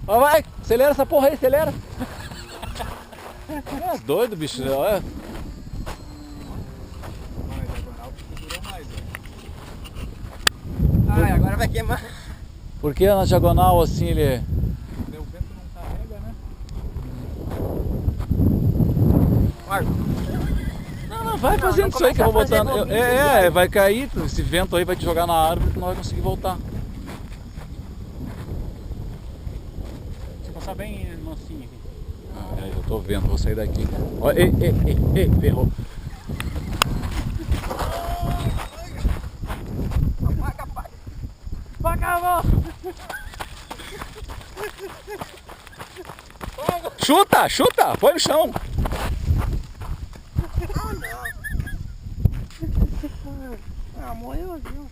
Ó, vai, acelera essa porra aí, acelera. É doido, bicho, olha. Ai, agora vai queimar. Porque na diagonal assim ele... O vento não carrega, né? Marco. Não, vai fazendo isso aí que eu vou começa a botando. fazer Vai cair, esse vento aí vai te jogar na árvore, tu não vai conseguir voltar. Você passar bem mansinho aqui. Eu tô vendo, vou sair daqui. Ó, ferrou. Apaga a mão. Chuta, chuta, põe no chão. Ah, morreu, viu?